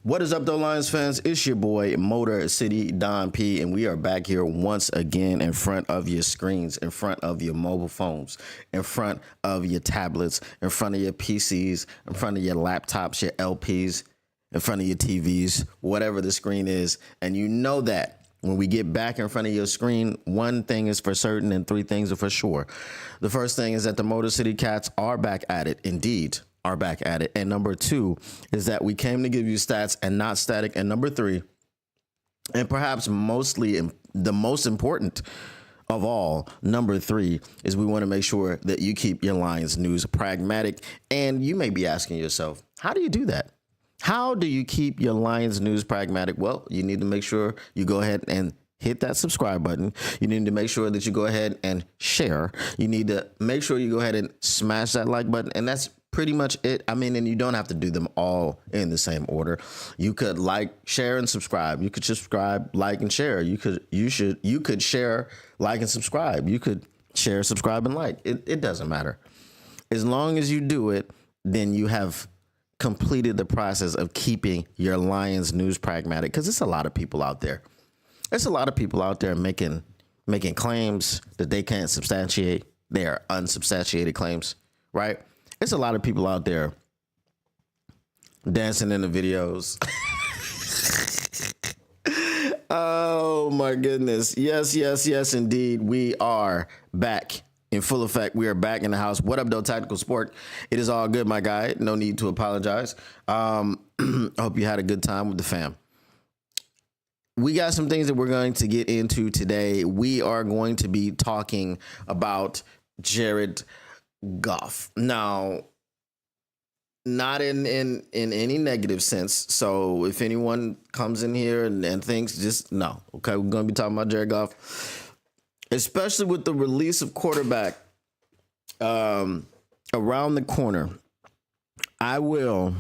What is up, though, Lions fans? It's your boy, Motor City Don P, and we are back here once again in front of your screens, in front of your mobile phones, in front of your tablets, in front of your PCs, in front of your laptops, your LPs, in front of your TVs, whatever the screen is. And you know that when we get back in front of your screen, one thing is for certain and three things are for sure. The first thing is that the Motor City Cats are back at it, indeed. Are back at it. And number two is that we came to give you stats and not static. And number three, and perhaps mostly the most important of all, number three, is we want to make sure that you keep your Lions news pragmatic. And you may be asking yourself, how do you do that? How do you keep your Lions news pragmatic? Well, you need to make sure you go ahead and hit that subscribe button. You need to make sure that you go ahead and share. You need to make sure you go ahead and smash that like button. And that's pretty much it. I mean, and you don't have to do them all in the same order. You could like, share, and subscribe. You could subscribe, like, and share. You could share, like, and subscribe. You could share, subscribe, and like. It doesn't matter. As long as you do it, then you have completed the process of keeping your Lions news pragmatic, because it's a lot of people out there. There's a lot of people out there making claims that they can't substantiate. They are unsubstantiated claims, right? There's a lot of people out there dancing in the videos. Oh, my goodness. Yes, indeed. We are back in full effect. We are back in the house. What up, though, Tactical Sport? It is all good, my guy. No need to apologize. I hope you had a good time with the fam. We got some things that we're going to get into today. We are going to be talking about Jared Goff. Now, not in any negative sense. So if anyone comes in here and thinks, just no. Okay, we're going to be talking about Jared Goff, especially with the release of quarterback around the corner. I will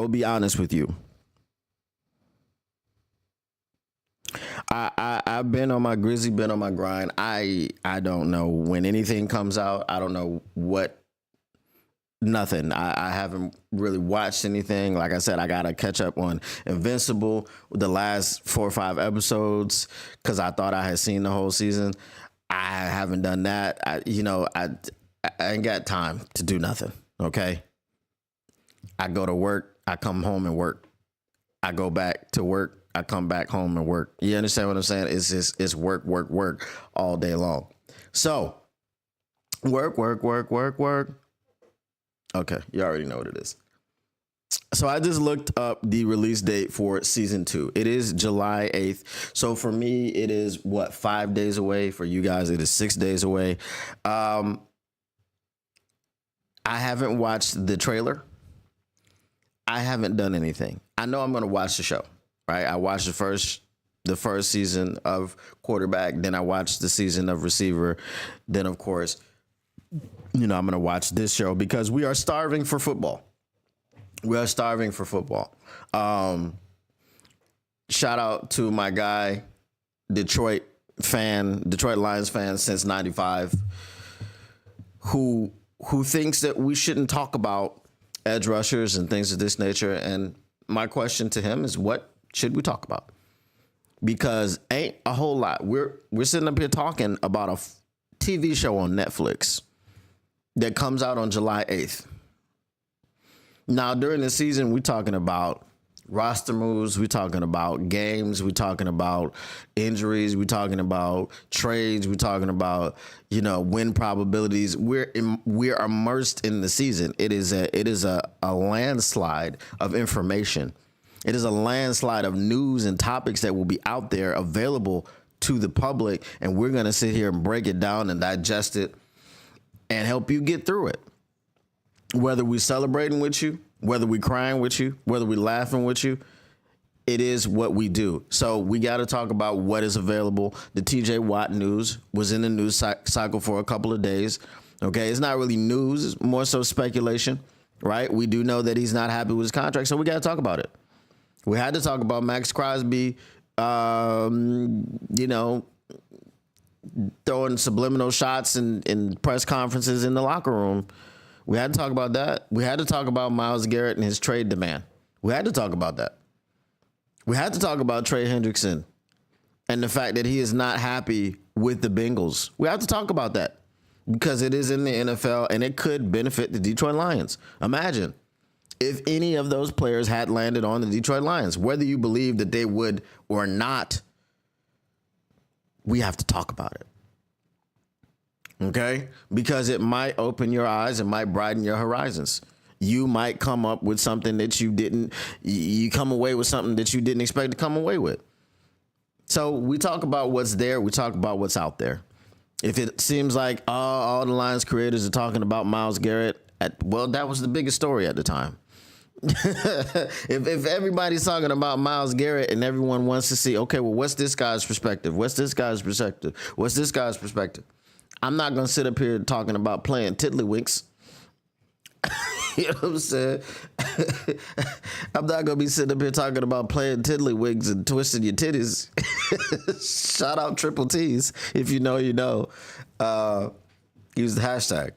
be honest with you. I've been on my grizzly, been on my grind. I don't know when anything comes out. I don't know nothing. I haven't really watched anything. Like I said, I got to catch up on Invincible, the last 4 or 5 episodes, because I thought I had seen the whole season. I haven't done that. I ain't got time to do nothing. Okay. I go to work. I come home and work. I go back to work. I come back home and work. You understand what I'm saying? It's work all day long. So work. Okay. You already know what it is. So I just looked up the release date for season 2. It is July 8th. So for me, it is 5 days away. For you guys, it is 6 days away. I haven't watched the trailer. I haven't done anything. I know I'm going to watch the show. Right, I watched the first season of quarterback, then I watched the season of receiver, then of course, I'm gonna watch this show because we are starving for football. Shout out to my guy, Detroit Lions fan since '95, who thinks that we shouldn't talk about edge rushers and things of this nature. And my question to him is, what should we talk about? Because ain't a whole lot. We're sitting up here talking about a TV show on Netflix that comes out on July 8th. Now, during the season, we're talking about roster moves. We're talking about games. We're talking about injuries. We're talking about trades. We're talking about, win probabilities. We're immersed in the season. It is a landslide of information. It is a landslide of news and topics that will be out there available to the public. And we're going to sit here and break it down and digest it and help you get through it. Whether we're celebrating with you, whether we're crying with you, whether we're laughing with you, it is what we do. So we got to talk about what is available. The TJ Watt news was in the news cycle for a couple of days. Okay, it's not really news. It's more so speculation, right? We do know that he's not happy with his contract, so we got to talk about it. We had to talk about Max Crosby, throwing subliminal shots in press conferences in the locker room. We had to talk about that. We had to talk about Myles Garrett and his trade demand. We had to talk about that. We had to talk about Trey Hendrickson and the fact that he is not happy with the Bengals. We have to talk about that because it is in the NFL and it could benefit the Detroit Lions. Imagine if any of those players had landed on the Detroit Lions, whether you believe that they would or not, we have to talk about it. Okay? Because it might open your eyes, it might brighten your horizons. You might come up with something that you come away with something that you didn't expect to come away with. So we talk about what's there. We talk about what's out there. If it seems like all the Lions creators are talking about Myles Garrett, well, that was the biggest story at the time. if everybody's talking about Myles Garrett and everyone wants to see, okay, well, what's this guy's perspective? What's this guy's perspective? What's this guy's perspective? I'm not going to sit up here talking about playing tiddlywinks. You know what I'm saying? I'm not going to be sitting up here talking about playing tiddlywinks and twisting your titties. Shout out Triple T's. If you know, you know. Use the hashtag.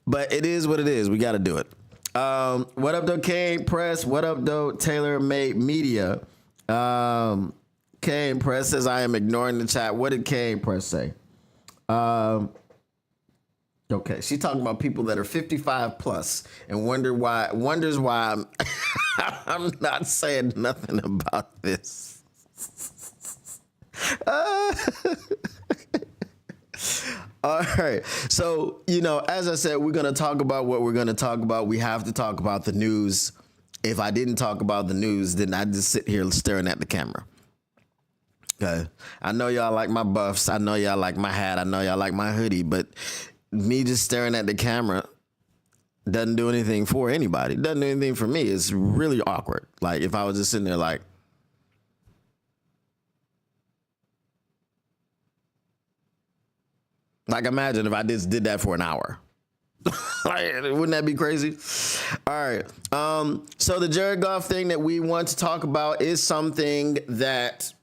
But it is what it is. We got to do it. What up, though, Kane Press? What up, though, Taylor Made Media? Kane Press says, I am ignoring the chat. What did Kane Press say? Okay, she's talking about people that are 55 plus and wonders why I'm not saying nothing about this. All right. So, as I said, we're going to talk about what we're going to talk about. We have to talk about the news. If I didn't talk about the news, then I'd just sit here staring at the camera. Okay. I know y'all like my buffs. I know y'all like my hat. I know y'all like my hoodie, but me just staring at the camera doesn't do anything for anybody. It doesn't do anything for me. It's really awkward. Like if I was just sitting there like imagine if I just did that for an hour. Like, wouldn't that be crazy? All right. So the Jared Goff thing that we want to talk about is something that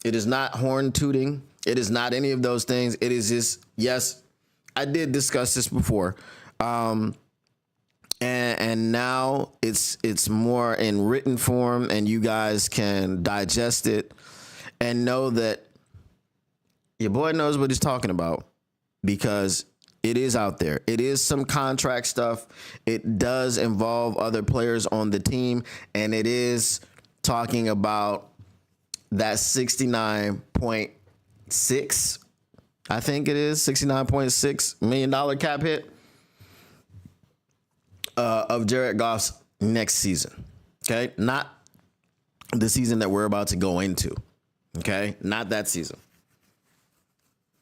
it is not horn tooting. It is not any of those things. It is just, yes, I did discuss this before. And now it's more in written form and you guys can digest it and know that your boy knows what he's talking about because it is out there. It is some contract stuff. It does involve other players on the team, and it is talking about that 69.6, I think it is, $69.6 million cap hit of Jared Goff's next season. Okay? Not the season that we're about to go into. Okay? Not that season.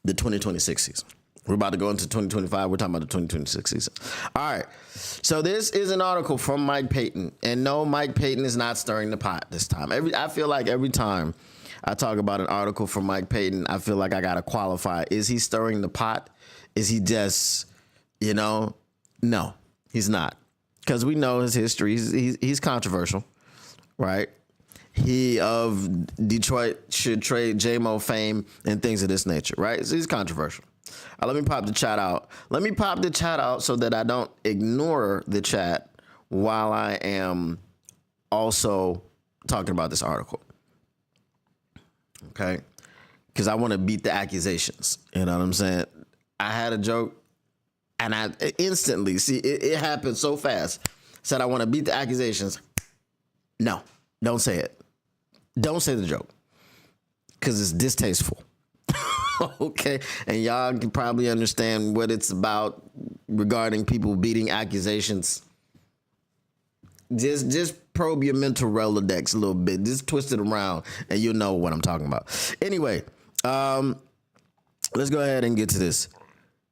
The 2026 season. We're about to go into 2025. We're talking about the 2026 season. All right. So this is an article from Mike Payton. And no, Mike Payton is not stirring the pot this time. I feel like every time I talk about an article from Mike Payton, I feel like I got to qualify. Is he stirring the pot? Is he just, No, he's not. Because we know his history. He's controversial, right? He of Detroit should trade J-Mo fame and things of this nature, right? So he's controversial. Let me pop the chat out. Let me pop the chat out so that I don't ignore the chat while I am also talking about this article. Okay? Because I want to beat the accusations. You know what I'm saying? I had a joke and I instantly, it happened so fast. Said I want to beat the accusations. No, don't say it. Don't say the joke because it's distasteful. Okay. And y'all can probably understand what it's about regarding people beating accusations. Just probe your mental Rolodex a little bit. Just twist it around and you'll know what I'm talking about. Anyway, let's go ahead and get to this.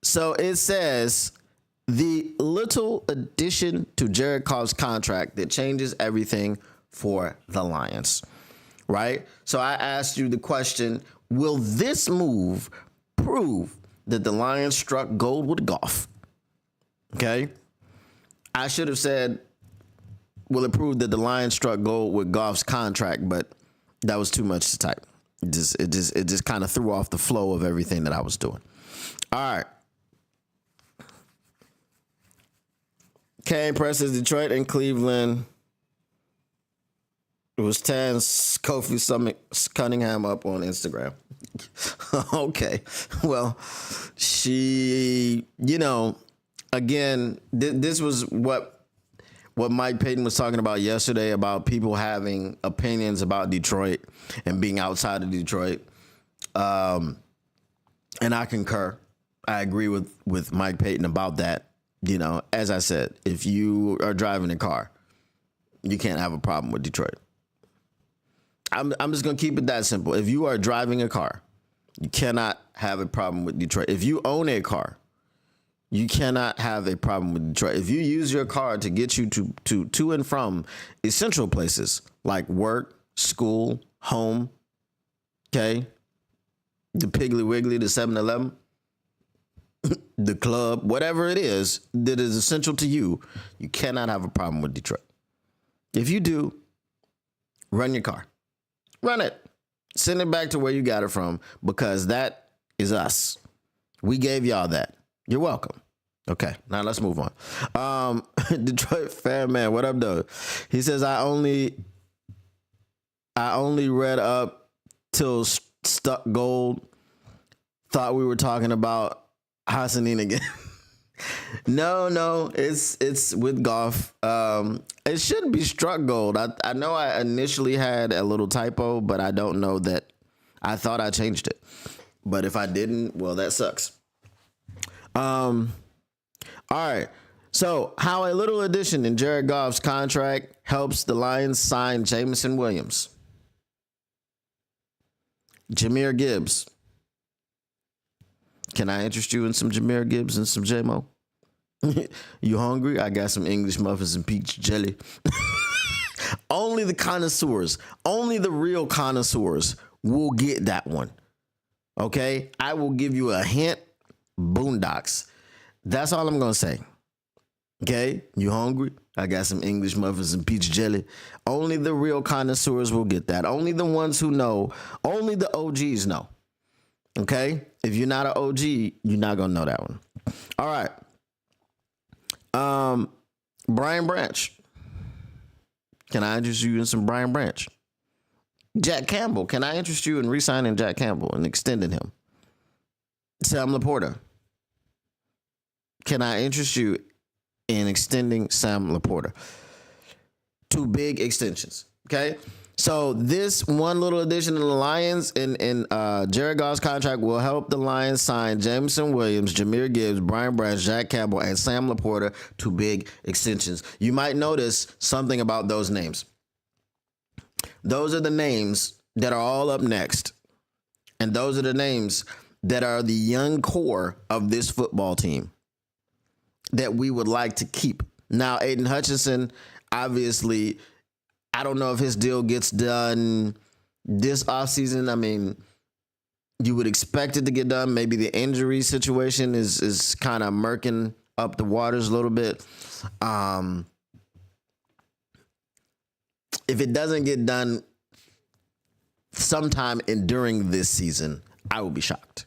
So it says the little addition to Jared Goff's contract that changes everything for the Lions. Right? So I asked you the question, will this move prove that the Lions struck gold with Goff? Okay? I should have said, will it prove that the Lions struck gold with Goff's contract, but that was too much to type. It just kind of threw off the flow of everything that I was doing. All right. Kane presses Detroit and Cleveland. It was Tan Kofi Cunningham up on Instagram. Okay. Well, she, again, this was what Mike Payton was talking about yesterday about people having opinions about Detroit and being outside of Detroit. And I concur. I agree with Mike Payton about that. As I said, if you are driving a car, you can't have a problem with Detroit. I'm just going to keep it that simple. If you are driving a car, you cannot have a problem with Detroit. If you own a car, you cannot have a problem with Detroit. If you use your car to get you to and from essential places like work, school, home, okay, the Piggly Wiggly, the 7-Eleven, the club, whatever it is that is essential to you, you cannot have a problem with Detroit. If you do, run your car. Run it. Send it back to where you got it from, because that is us. We gave y'all that. You're welcome. Okay, now let's move on. Detroit fan man, what up, though? He says, I only read up till stuck gold. Thought we were talking about Hassanin again. No, it's with Goff. It shouldn't be struck gold. I know I initially had a little typo, but I don't know that I thought I changed it. But if I didn't, well, that sucks. All right. So how a little addition in Jared Goff's contract helps the Lions sign Jameson Williams. Jahmyr Gibbs. Can I interest you in some Jahmyr Gibbs and some J-Mo? You hungry? I got some English muffins and peach jelly. Only the connoisseurs, only the real connoisseurs will get that one. Okay? I will give you a hint. Boondocks. That's all I'm going to say. Okay? You hungry? I got some English muffins and peach jelly. Only the real connoisseurs will get that. Only the ones who know. Only the OGs know. Okay? If you're not an OG, you're not going to know that one. All right. Brian Branch. Can I interest you in some Brian Branch? Jack Campbell. Can I interest you in re-signing Jack Campbell and extending him? Sam Laporta. Can I interest you in extending Sam Laporta? 2 big extensions. Okay. So this one little addition to the Lions in Jared Goff's contract will help the Lions sign Jameson Williams, Jahmyr Gibbs, Brian Branch, Jack Campbell, and Sam Laporta, 2 big extensions. You might notice something about those names. Those are the names that are all up next. And those are the names that are the young core of this football team that we would like to keep. Now, Aiden Hutchinson, obviously, I don't know if his deal gets done this offseason. I mean, you would expect it to get done. Maybe the injury situation is kind of murking up the waters a little bit. If it doesn't get done sometime during this season, I will be shocked.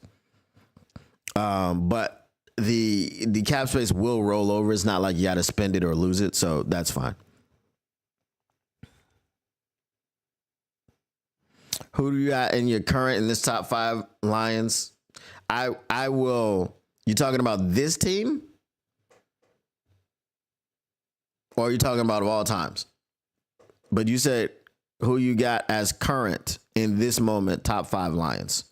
But the cap space will roll over. It's not like you got to spend it or lose it, so that's fine. Who do you got in your current in this top 5 Lions? I will. You talking about this team, or are you talking about of all times? But you said who you got as current in this moment, top 5 Lions.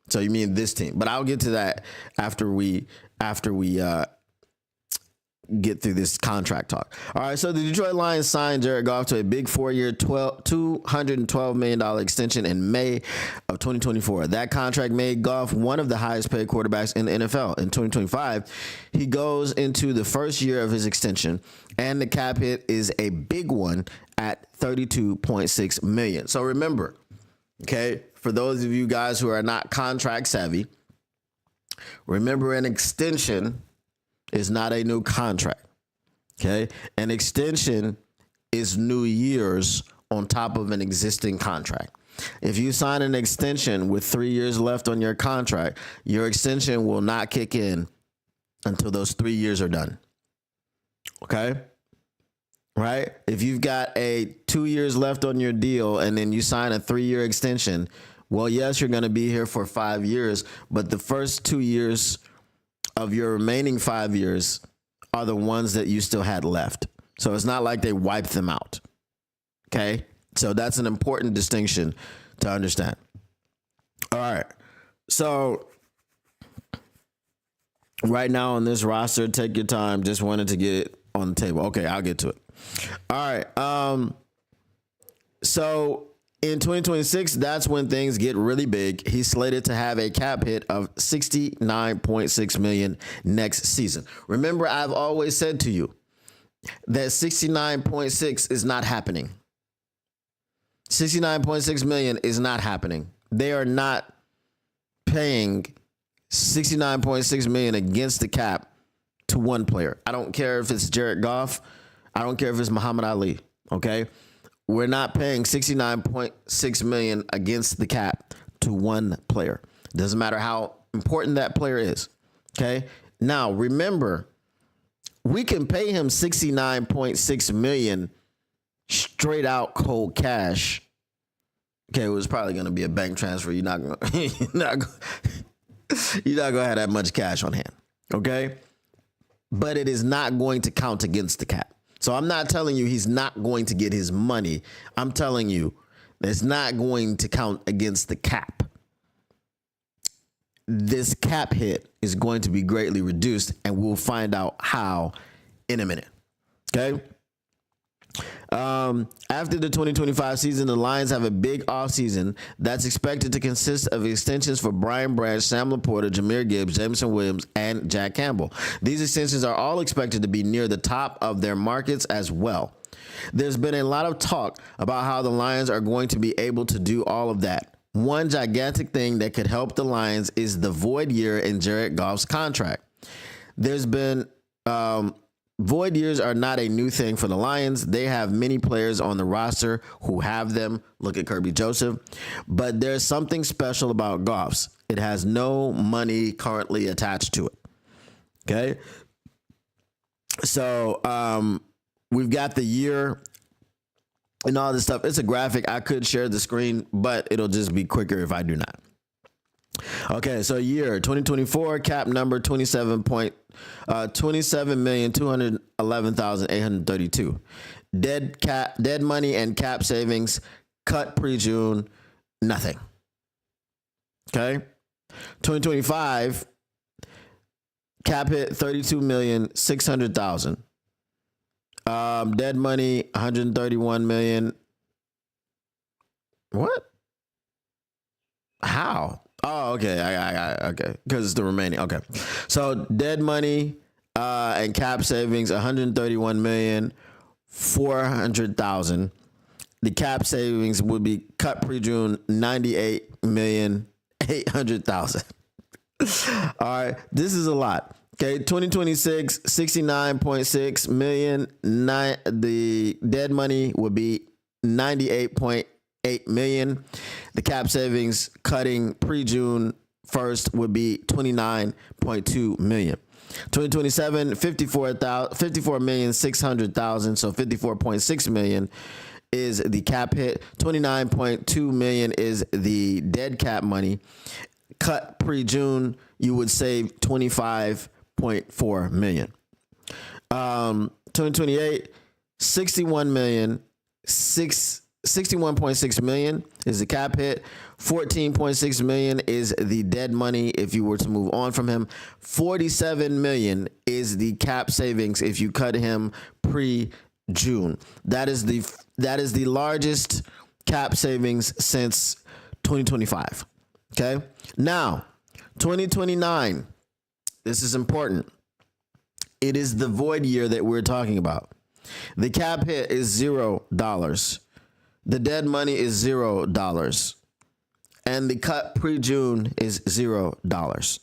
So you mean this team? But I'll get to that after we get through this contract talk. All right, so the Detroit Lions signed Jared Goff to a big 4-year, $212 million extension in May of 2024. That contract made Goff one of the highest paid quarterbacks in the NFL. In 2025, he goes into the first year of his extension, and the cap hit is a big one at $32.6 million. So remember, okay, for those of you guys who are not contract savvy, remember an extension is not a new contract. Okay. An extension is new years on top of an existing contract. If you sign an extension with 3 years left on your contract, your extension will not kick in until those 3 years are done. Okay? Right? If you've got a 2 years left on your deal and then you sign a 3-year extension, well, yes, you're going to be here for 5 years, but the first 2 years of your remaining 5 years are the ones that you still had left. So it's not like they wiped them out. Okay? So that's an important distinction to understand. All right. So right now on this roster, take your time. Just wanted to get it on the table. Okay, I'll get to it. All right. So in 2026, that's when things get really big. He's slated to have a cap hit of $69.6 million next season. Remember, I've always said to you that 69.6 is not happening. 69.6 million is not happening. They are not paying 69.6 million against the cap to one player. I don't care if it's Jared Goff. I don't care if it's Muhammad Ali. Okay. We're not paying 69.6 million against the cap to one player. Doesn't matter how important that player is. Okay. Now remember, we can pay him 69.6 million straight out cold cash. Okay, it was probably going to be a bank transfer. You're not going to have that much cash on hand. Okay, but it is not going to count against the cap. So I'm not telling you he's not going to get his money. I'm telling you it's not going to count against the cap. This cap hit is going to be greatly reduced, and we'll find out how in a minute. Okay. After the 2025 season, the Lions have a big offseason that's expected to consist of extensions for Brian Branch, Sam Laporta, Jahmyr Gibbs, Jameson Williams, and Jack Campbell. These extensions are all expected to be near the top of their markets as well. There's been a lot of talk about how the Lions are going to be able to do all of that. One gigantic thing that could help the Lions is the void year in Jared Goff's contract. There's been void years are not a new thing for the Lions. They have many players on the roster who have them. Look at Kirby Joseph. But there's something special about Goff's. It has no money currently attached to it. Okay. So we've got the year and all this stuff. It's a graphic. I could share the screen, but it'll just be quicker if I do not. Okay, so year 2024 cap number 27,211,832. Dead money and cap savings cut pre-June, nothing. Okay. 2025 cap hit 32,600,000. Dead money 131 million. What? How? Oh, okay. Okay. Because it's the remaining. Okay. So dead money and cap savings 131,400,000. The cap savings would be cut pre-June 98,800,000. All right. This is a lot. Okay. 2026 69.6 million. The dead money would be 98.8 million. The cap savings cutting pre-June 1st would be 29.2 million. 2027 54,600,000, so 54.6 million is the cap hit. 29.2 million is the dead cap money. Cut pre-June, you would save 25.4 million. 2028 61.6 million is the cap hit. 14.6 million is the dead money if you were to move on from him. 47 million is the cap savings if you cut him pre-June. That is the largest cap savings since 2025. Okay. Now, 2029. This is important. It is the void year that we're talking about. The cap hit is $0. The dead money is $0. And the cut pre-June is $0.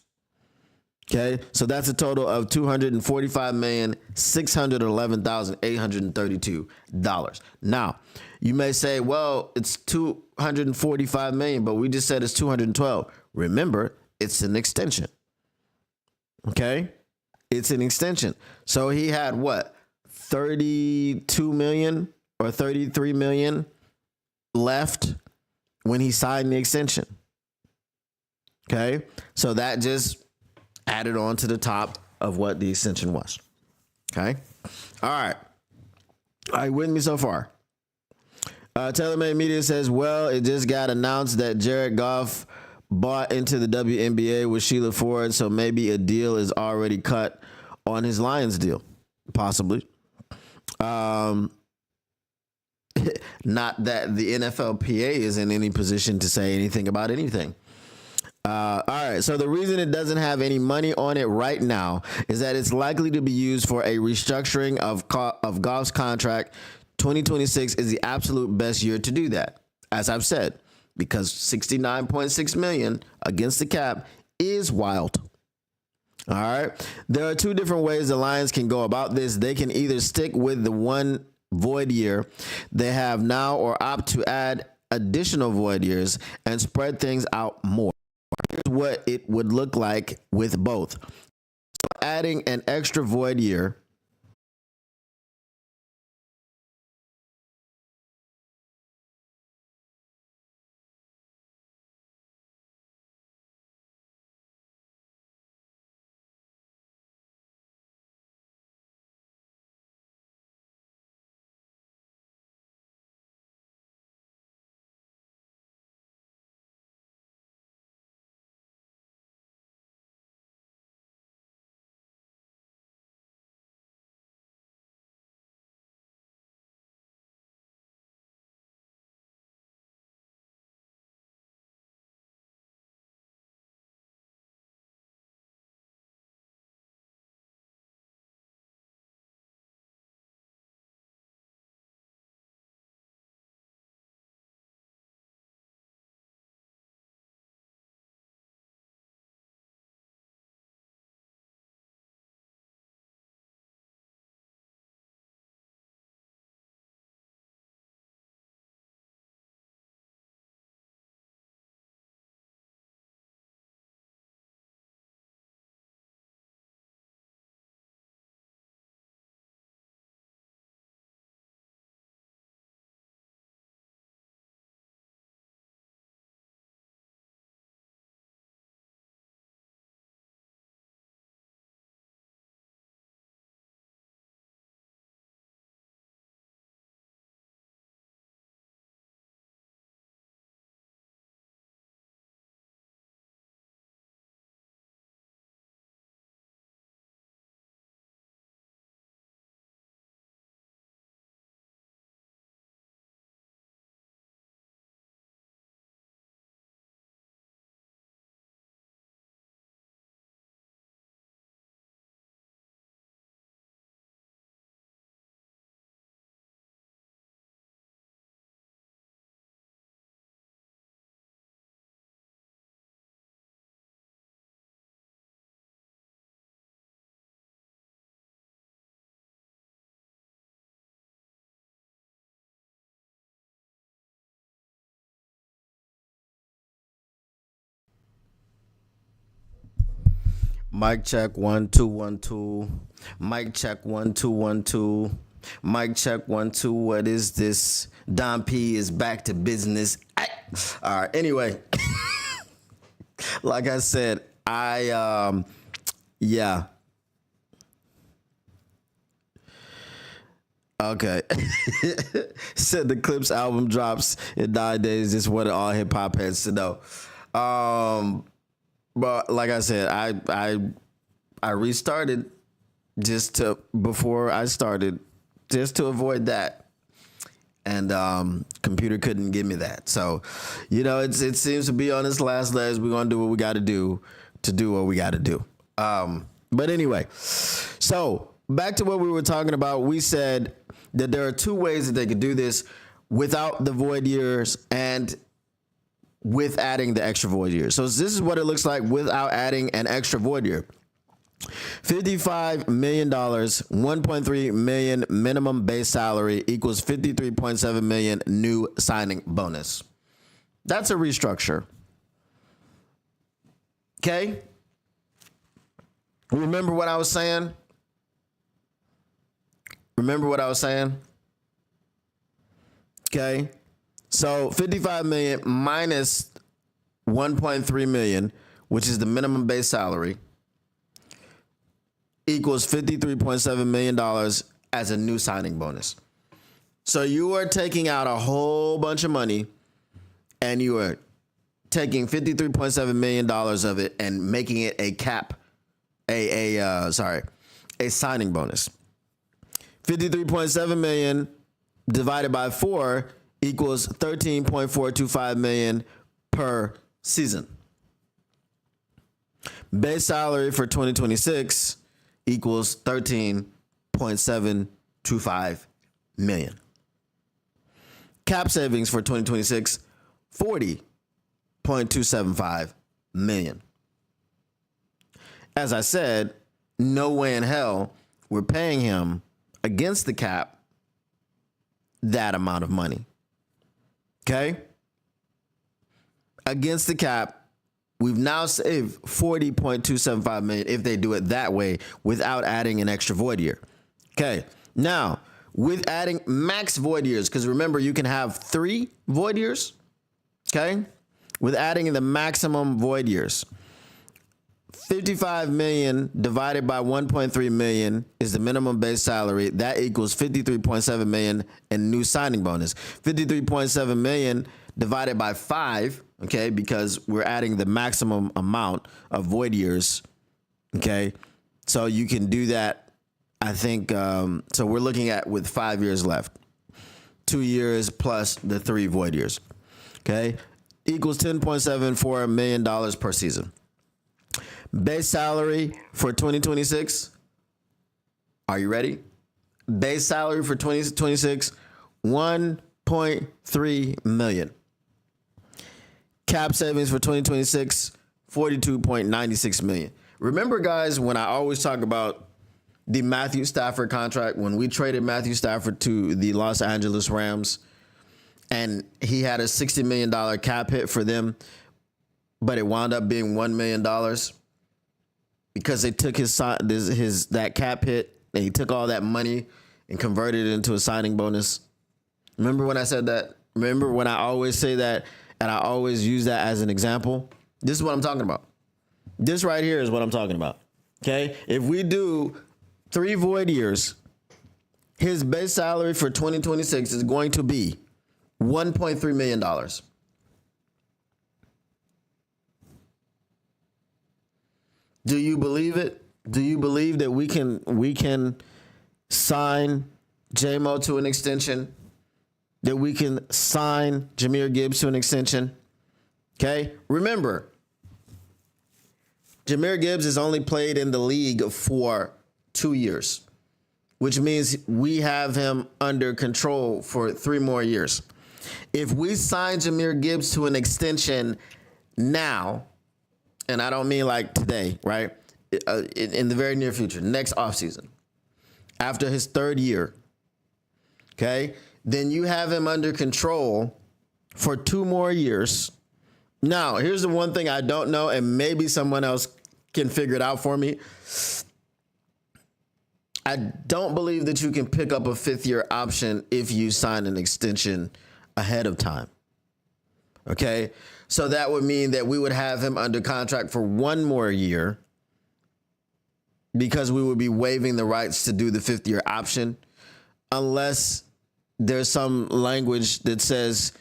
Okay, so that's a total of $245,611,832. Now, You may say, well, it's 245 million, but we just said it's 212. Remember, it's an extension. Okay? It's an extension. So he had what? 32 million or 33 million left when he signed the extension. Okay? So that just added on to the top of what the extension was. Okay? All right. All right, with me so far. TaylorMade Media says, well, it just got announced that Jared Goff bought into the WNBA with Sheila Ford, so maybe a deal is already cut on his Lions deal. Possibly. Not that the NFLPA is in any position to say anything about anything. All right, so the reason it doesn't have any money on it right now is that it's likely to be used for a restructuring of Goff's contract. 2026 is the absolute best year to do that, as I've said, because 69.6 million against the cap is wild. All right, there are two different ways the Lions can go about this. They can either stick with the one void year they have now or opt to add additional void years and spread things out more. Here's what it would look like with both. So adding an extra void year Mic check 1 2 1 2. Mic check 1 2 1 2. Mic check 1 2. What is this? Don P is back to business. All right. Anyway, like I said, yeah. Okay. Said the Clips album drops in 9 days. Just what all hip hop heads to know. But like I said, I restarted before I started just to avoid that, and computer couldn't give me that. So, it seems to be on its last legs. We're gonna do what we got to do what we got to do. But anyway, so back to what we were talking about. We said that there are two ways that they could do this without the void years and with adding the extra void year. So this is what it looks like without adding an extra void year. $55 million, $1.3 million minimum base salary equals $53.7 million new signing bonus. That's a restructure. Okay? Remember what I was saying? Okay? So 55 million minus 1.3 million, which is the minimum base salary, equals $53.7 million as a new signing bonus. So you are taking out a whole bunch of money and you are taking $53.7 million of it and making it a signing bonus. 53.7 million divided by 4 equals 13.425 million per season. Base salary for 2026 equals 13.725 million. Cap savings for 2026, 40.275 million. As I said, no way in hell we're paying him against the cap that amount of money. Okay? Against the cap, we've now saved 40.275 million if they do it that way without adding an extra void year. Okay. Now, with adding max void years, because remember, you can have 3 void years. Okay. With adding the maximum void years, 55 million divided by 1.3 million is the minimum base salary. That equals 53.7 million in new signing bonus. 53.7 million divided by 5, okay, because we're adding the maximum amount of void years, okay? So you can do that, I think, so we're looking at with 5 years left. 2 years plus the 3 void years, okay? Equals $10.74 million per season. Base salary for 2026, are you ready? Base salary for 2026, $1.3 million. Cap savings for 2026, $42.96 million. Remember, guys, when I always talk about the Matthew Stafford contract, when we traded Matthew Stafford to the Los Angeles Rams, and he had a $60 million cap hit for them, but it wound up being $1 million because they took his that cap hit and he took all that money and converted it into a signing bonus. Remember when I said that? Remember when I always say that and I always use that as an example? This is what I'm talking about. This right here is what I'm talking about. Okay? If we do 3 void years, his base salary for 2026 is going to be $1.3 million. Do you believe it? Do you believe that we can sign J-Mo to an extension? That we can sign Jahmyr Gibbs to an extension? Okay? Remember, Jahmyr Gibbs has only played in the league for 2 years, which means we have him under control for 3 more years. If we sign Jahmyr Gibbs to an extension now, and I don't mean like today, right? In the very near future, next offseason, after his 3rd year, okay, then you have him under control for 2 more years. Now, here's the one thing I don't know, and maybe someone else can figure it out for me. I don't believe that you can pick up a 5th-year option if you sign an extension ahead of time. Okay? So that would mean that we would have him under contract for 1 more year because we would be waiving the rights to do the 5th-year option unless there's some language that says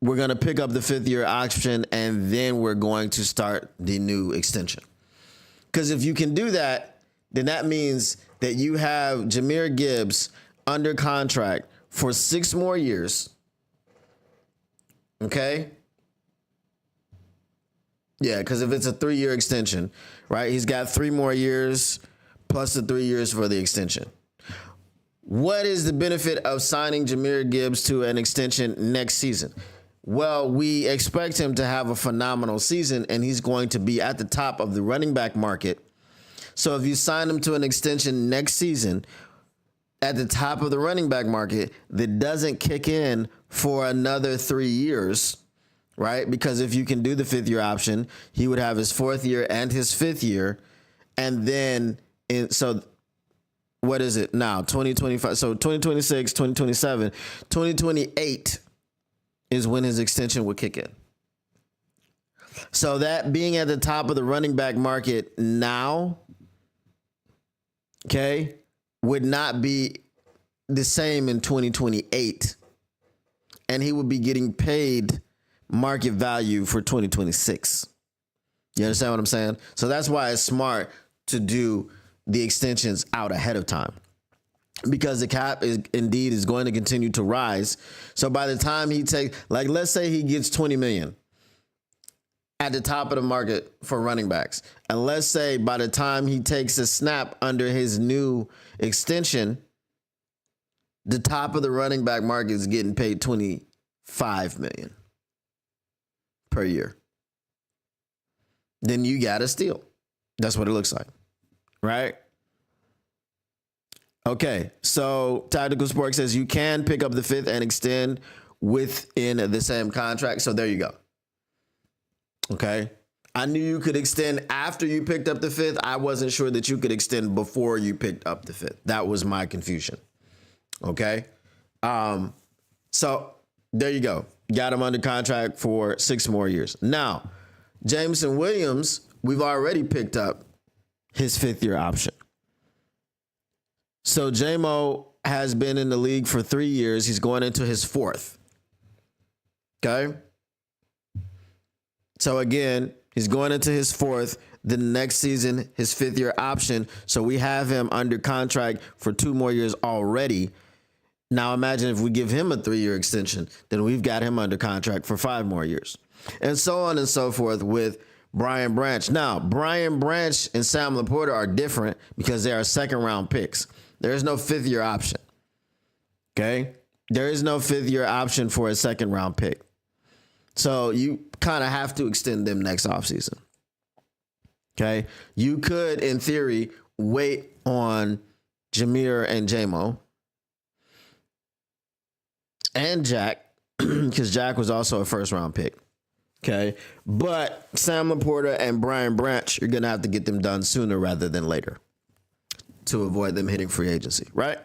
we're going to pick up the 5th-year option and then we're going to start the new extension. Because if you can do that, then that means that you have Jahmyr Gibbs under contract for 6 more years. Okay? Yeah, because if it's a 3-year extension, right, he's got 3 more years plus the 3 years for the extension. What is the benefit of signing Jahmyr Gibbs to an extension next season? Well, we expect him to have a phenomenal season, and he's going to be at the top of the running back market. So if you sign him to an extension next season at the top of the running back market that doesn't kick in for another 3 years, right? Because if you can do the 5th year option, he would have his 4th year and his 5th year. And then, so what is it now? 2025. So 2026, 2027, 2028 is when his extension would kick in. So that being at the top of the running back market now, okay, would not be the same in 2028. And he would be getting paid market value for 2026. You understand what I'm saying? So that's why it's smart to do the extensions out ahead of time, because the cap is going to continue to rise. So by the time he takes, like, let's say he gets 20 million at the top of the market for running backs. And let's say by the time he takes a snap under his new extension, the top of the running back market is getting paid 25 million per year. Then you got a steal. That's what it looks like, right? Okay, so Tactical Sports says you can pick up the 5th and extend within the same contract. So there you go. Okay, I knew you could extend after you picked up the 5th. I wasn't sure that you could extend before you picked up the 5th. That was my confusion. Okay, so there you go. Got him under contract for 6 more years. Now, Jameson Williams, we've already picked up his 5th year option. So JMO has been in the league for 3 years. He's going into his 4th. Okay. So again, he's going into his 4th. The next season, his 5th year option. So we have him under contract for 2 more years already. Now imagine if we give him a 3-year extension, then we've got him under contract for 5 more years. And so on and so forth with Brian Branch. Now, Brian Branch and Sam Laporta are different because they are 2nd-round picks. There is no 5th year option. Okay? There is no 5th year option for a 2nd-round pick. So you kind of have to extend them next offseason. Okay? You could, in theory, wait on Jameer and JMO and Jack, because Jack was also a 1st-round pick. Okay? But Sam Laporta and Brian Branch, you're going to have to get them done sooner rather than later to avoid them hitting free agency, right?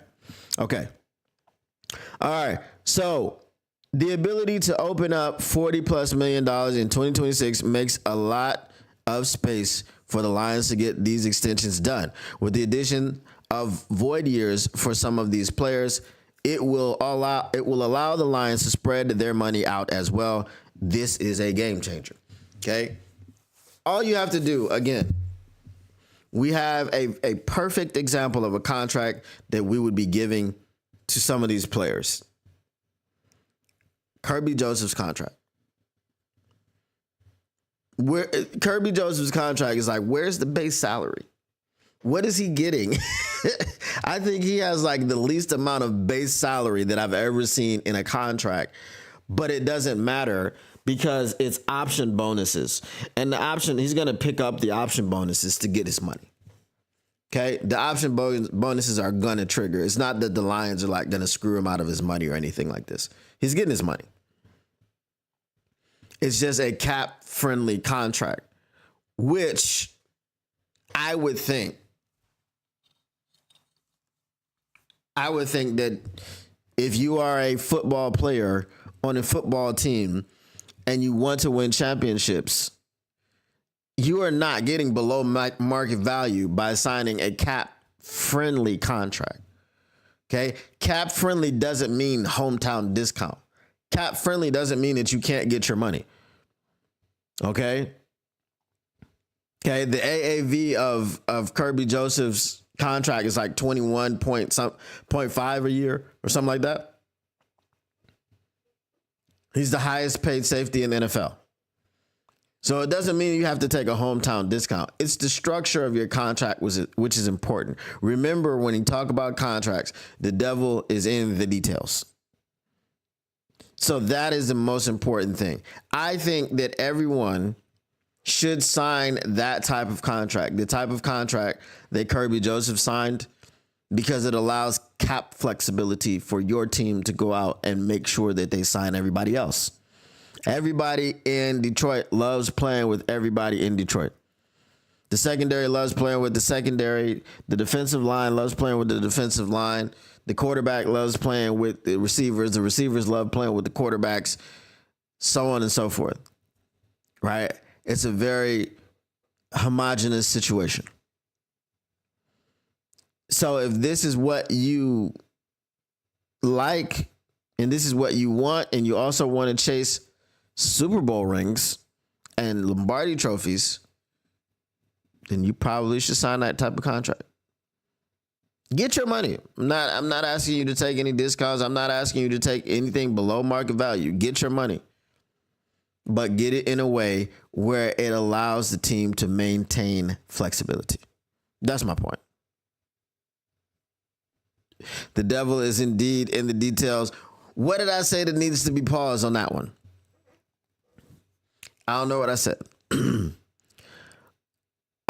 Okay. All right. So the ability to open up $40+ million in 2026 makes a lot of space for the Lions to get these extensions done. With the addition of void years for some of these players, it will allow the Lions to spread their money out as well. This is a game changer. Okay? All you have to do, again, we have a perfect example of a contract that we would be giving to some of these players. Kirby Joseph's contract. Kirby Joseph's contract is like, where's the base salary? What is he getting? I think he has like the least amount of base salary that I've ever seen in a contract, but it doesn't matter because it's option bonuses. And the option, he's going to pick up the option bonuses to get his money. Okay? The option bonuses are going to trigger. It's not that the Lions are like going to screw him out of his money or anything like this. He's getting his money. It's just a cap-friendly contract, which I would think that if you are a football player on a football team and you want to win championships, you are not getting below market value by signing a cap-friendly contract. Okay? Cap-friendly doesn't mean hometown discount. Cap-friendly doesn't mean that you can't get your money. Okay? Okay, the AAV of Kirby Joseph's contract is like 21.5 a year or something like that. He's the highest paid safety in the NFL. So it doesn't mean you have to take a hometown discount. It's the structure of your contract which is important. Remember, when you talk about contracts, the devil is in the details. So that is the most important thing. I think that everyone should sign that type of contract, the type of contract that Kirby Joseph signed, because it allows cap flexibility for your team to go out and make sure that they sign everybody else. Everybody in Detroit loves playing with everybody in Detroit. The secondary loves playing with the secondary. The defensive line loves playing with the defensive line. The quarterback loves playing with the receivers. The receivers love playing with the quarterbacks, so on and so forth. Right? It's a very homogenous situation. So if this is what you like and this is what you want, and you also want to chase Super Bowl rings and Lombardi trophies, then you probably should sign that type of contract. Get your money. I'm not asking you to take any discounts. I'm not asking you to take anything below market value. Get your money. But get it in a way where it allows the team to maintain flexibility. That's my point. The devil is indeed in the details. What did I say that needs to be paused on that one? I don't know what I said.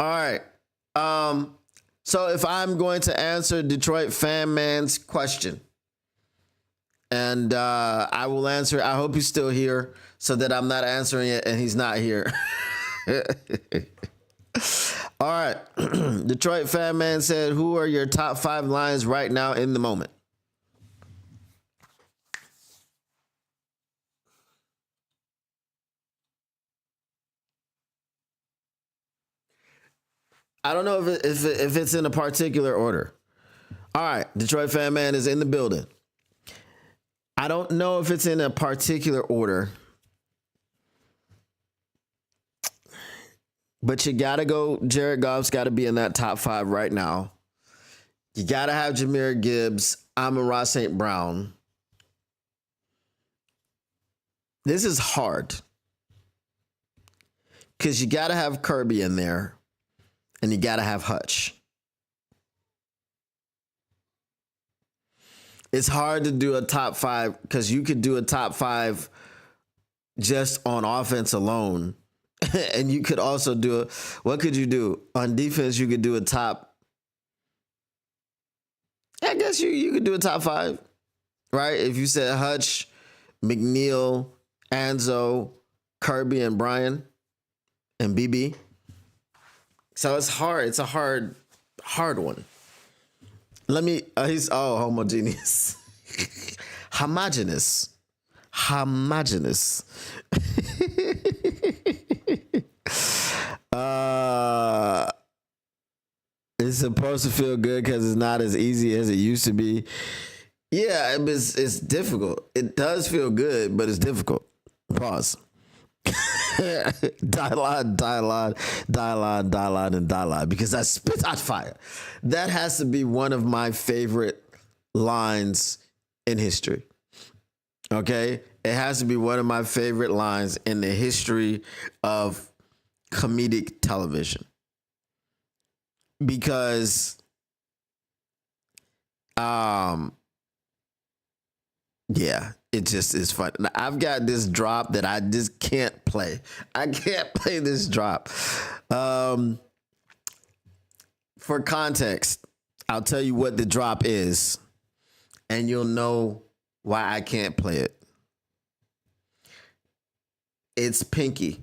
All right. So if I'm going to answer Detroit Fan Man's question, and I will answer, I hope he's still here so that I'm not answering it and he's not here. All right. Detroit Fan Man said, who are your top 5 Lions right now in the moment? I don't know if it's in a particular order. All right. Detroit Fan Man is in the building. I don't know if it's in a particular order, but you got to go. Jared Goff's got to be in that top 5 right now. You got to have Jahmyr Gibbs, Amon-Ra St. Brown. This is hard because you got to have Kirby in there and you got to have Hutch. It's hard to do a top 5 because you could do a top 5 just on offense alone. And you could also do it. What could you do? On defense, you could do a top. I guess you could do a top 5, right? If you said Hutch, McNeil, Anzo, Kirby, and Brian, and BB. So it's hard. It's a hard one. Let me, he's homogeneous. Homogeneous. It's supposed to feel good because it's not as easy as it used to be. Yeah, it's difficult. It does feel good, but it's difficult. Pause. Dialogue, and dialogue, because I spit out fire. That has to be one of my favorite lines in history. Okay? It has to be one of my favorite lines in the history of comedic television. Because yeah, it just is fun. Now, I've got this drop that I just can't play. I can't play this drop. For context, I'll tell you what the drop is, and you'll know why I can't play it. It's Pinky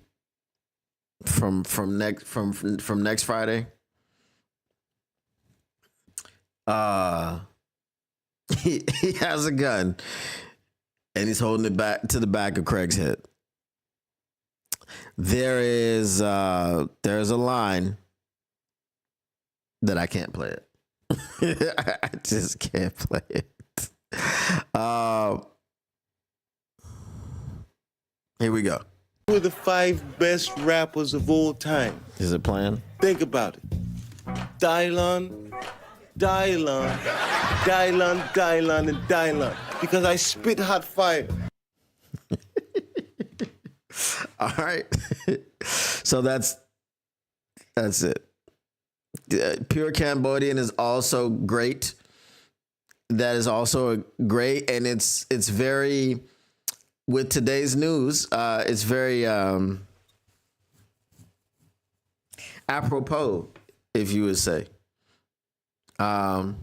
from next Friday. He has a gun and he's holding it back to the back of Craig's head. There's a line that I can't play it. I just can't play it. Here we go. Who are the 5 best rappers of all time? Is it playing? Think about it. Dylon, and Dylon. Because I spit hot fire. All right. So that's it. Pure Cambodian is also great. That is also great, and it's very, with today's news, it's very Apropos, if you would say. Um,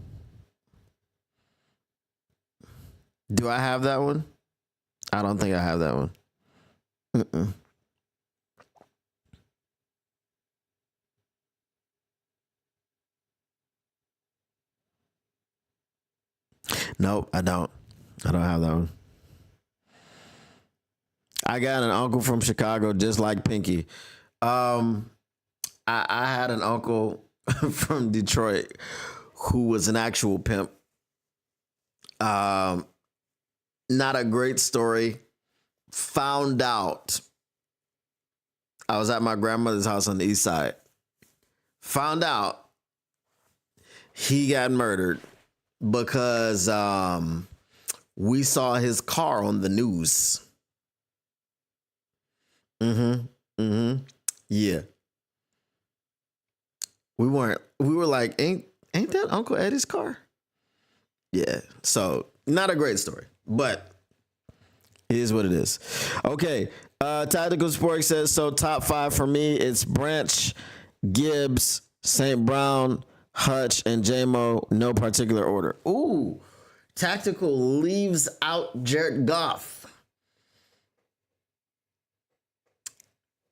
do I have that one? I don't think I have that one. Mm-mm. Nope, I don't. I don't have that one. I got an uncle from Chicago, just like Pinky. Um, I had an uncle from Detroit who was an actual pimp. Um, Not a great story. Found out. I was at my grandmother's house on the east side. Found out he got murdered because we saw his car on the news. Mm-hmm. Mm-hmm. Yeah. We were like, ain't that Uncle Eddie's car? Yeah. So not a great story, but it is what it is. Okay. Tactical Sports says so. Top 5 for me, it's Branch, Gibbs, St. Brown, Hutch, and JMO. No particular order. Ooh. Tactical leaves out Jared Goff.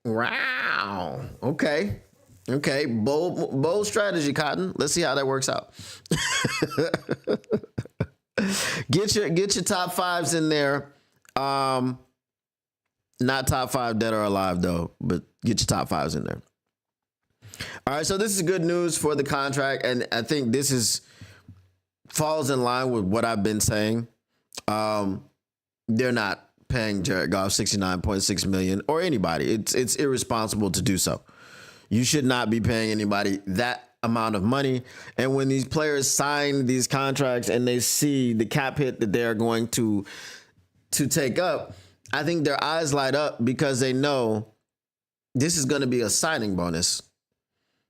Wow. Okay. Okay. Bold strategy, Cotton. Let's see how that works out. Get your top 5s in there. Not top 5 dead or alive though, but get your top 5s in there. All right, so this is good news for the contract, and I think this is falls in line with what I've been saying. They're not paying Jared Goff $69.6 million or anybody. It's irresponsible to do so. You should not be paying anybody that amount of money. And when these players sign these contracts and they see the cap hit that they're going to take up, I think their eyes light up because they know this is going to be a signing bonus,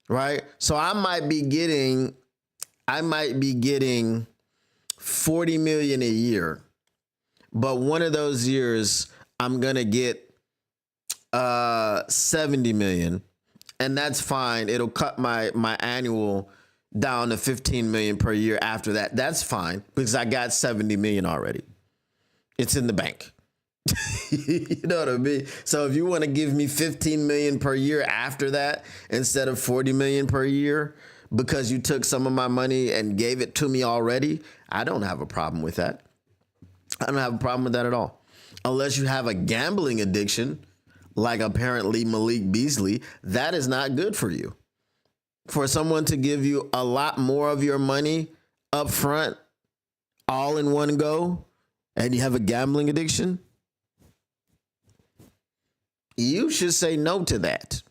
right? So I might be getting $40 million a year, but one of those years I'm going to get $70 million, and that's fine. It'll cut my annual down to $15 million per year after that. That's fine because I got $70 million already. It's in the bank. You know what I mean? So if you want to give me $15 million per year after that instead of $40 million per year because you took some of my money and gave it to me already, I don't have a problem with that. I don't have a problem with that at all. Unless you have a gambling addiction, like apparently Malik Beasley, that is not good for you. For someone to give you a lot more of your money up front, all in one go, and you have a gambling addiction, you should say no to that.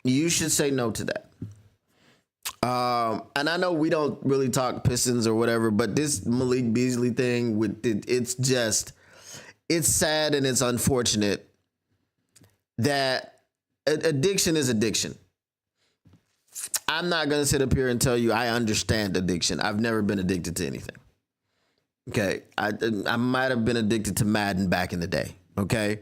You should say no to that. And I know we don't really talk Pistons or whatever, but this Malik Beasley thing, it's sad and it's unfortunate that addiction is addiction. I'm not going to sit up here and tell you I understand addiction. I've never been addicted to anything. Okay. I might have been addicted to Madden back in the day. Okay.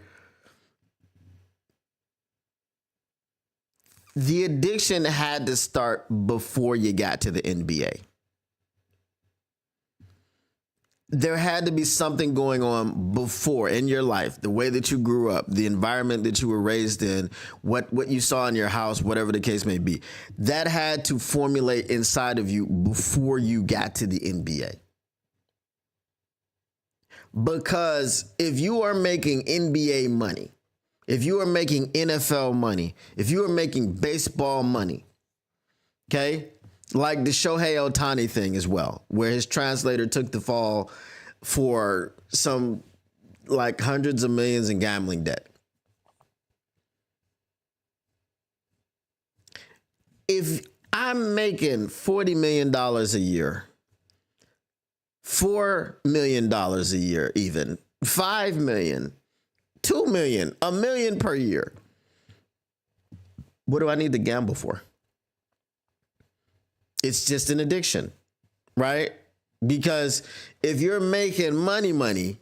The addiction had to start before you got to the NBA. There had to be something going on before in your life, the way that you grew up, the environment that you were raised in, what you saw in your house, whatever the case may be. That had to formulate inside of you before you got to the NBA. Because if you are making NBA money, if you are making NFL money, if you are making baseball money, okay, like the Shohei Ohtani thing as well, where his translator took the fall for some like hundreds of millions in gambling debt. If I'm making $40 million a year, $4 million a year, even $5 million, $2 million, $1 million per year, what do I need to gamble for? It's just an addiction, right? Because if you're making money,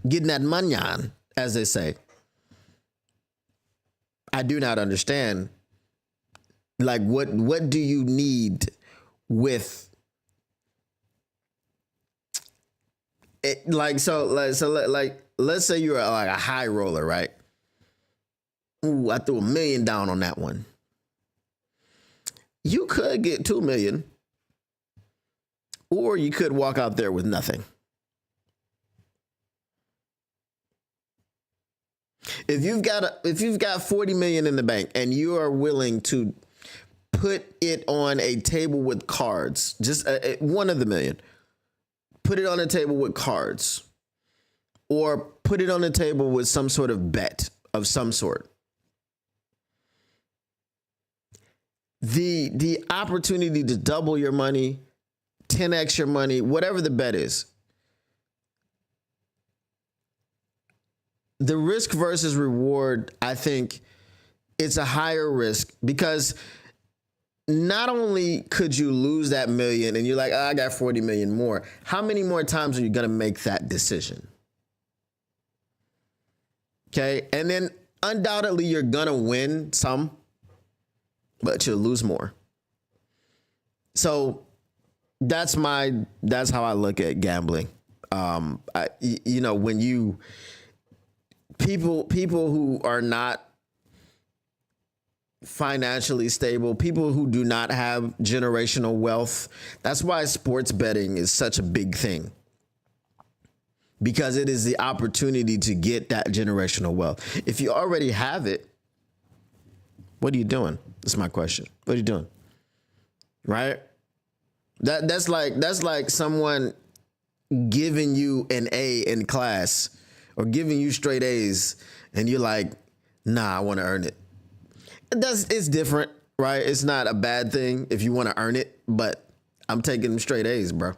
getting that money on, as they say, I do not understand. Like, what do you need with it? Like, let's say you're like a high roller, right? Ooh, I threw $1 million down on that one. You could get 2 million, or you could walk out there with nothing. If you've got 40 million in the bank and you are willing to put it on a table with cards, just one of the million, put it on a table with cards, or put it on a table with some sort of bet of some sort. The opportunity to double your money, 10x your money, whatever the bet is. The risk versus reward, I think it's a higher risk because not only could you lose that million and you're like, I got 40 million more. How many more times are you going to make that decision? Okay. And then undoubtedly you're going to win some, but you'll lose more. So that's how I look at gambling. When you, people who are not financially stable, people who do not have generational wealth, that's why sports betting is such a big thing, because it is the opportunity to get that generational wealth. If you already have it, what are you doing? That's my question. What are you doing? Right? That's like someone giving you an A in class or giving you straight A's and you're like, nah, I want to earn it. It's different, right? It's not a bad thing if you want to earn it, but I'm taking them straight A's, bro.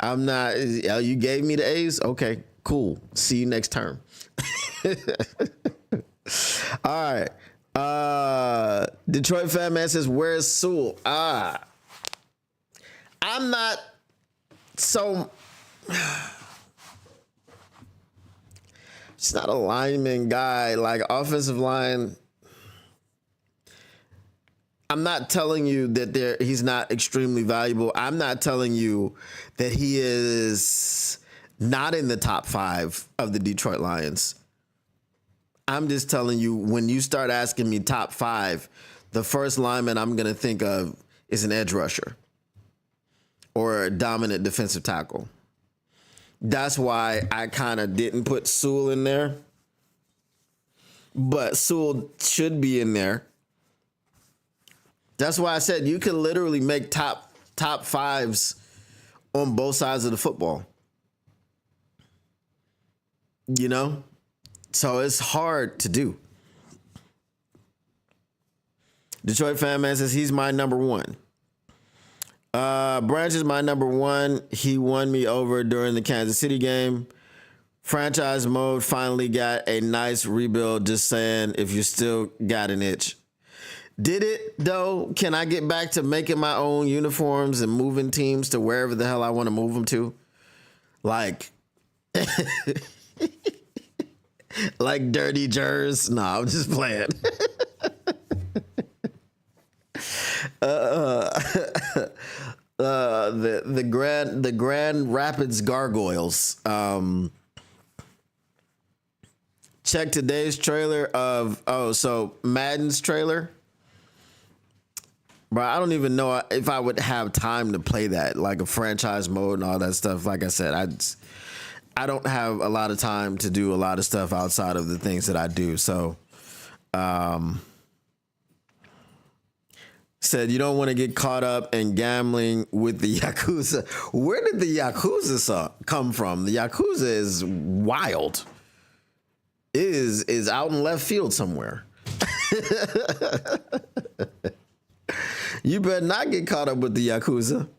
I'm not, you gave me the A's? Okay, cool. See you next term. All right. Detroit Fat Man says, where's Sewell? I'm not so... It's not a lineman guy, like offensive line. I'm not telling you that he's not extremely valuable. I'm not telling you that he is not in the top 5 of the Detroit Lions. I'm just telling you, when you start asking me top 5, the first lineman I'm going to think of is an edge rusher or a dominant defensive tackle. That's why I kind of didn't put Sewell in there. But Sewell should be in there. That's why I said you could literally make top 5s on both sides of the football. You know? So it's hard to do. Detroit Fan Man says he's my number 1. Branch is my number 1. He won me over during the Kansas City game. Franchise mode finally got a nice rebuild. Just saying, if you still got an itch. Did it, though? Can I get back to making my own uniforms and moving teams to wherever the hell I want to move them to? Like, like Dirty Jers? No, I'm just playing. The Grand Rapids Gargoyles. Check today's trailer of Madden's trailer. Bro, I don't even know if I would have time to play that, like a franchise mode and all that stuff. Like I said, I don't have a lot of time to do a lot of stuff outside of the things that I do. So, said you don't want to get caught up in gambling with the Yakuza. Where did the Yakuza come from? The Yakuza is wild. It is out in left field somewhere. You better not get caught up with the Yakuza.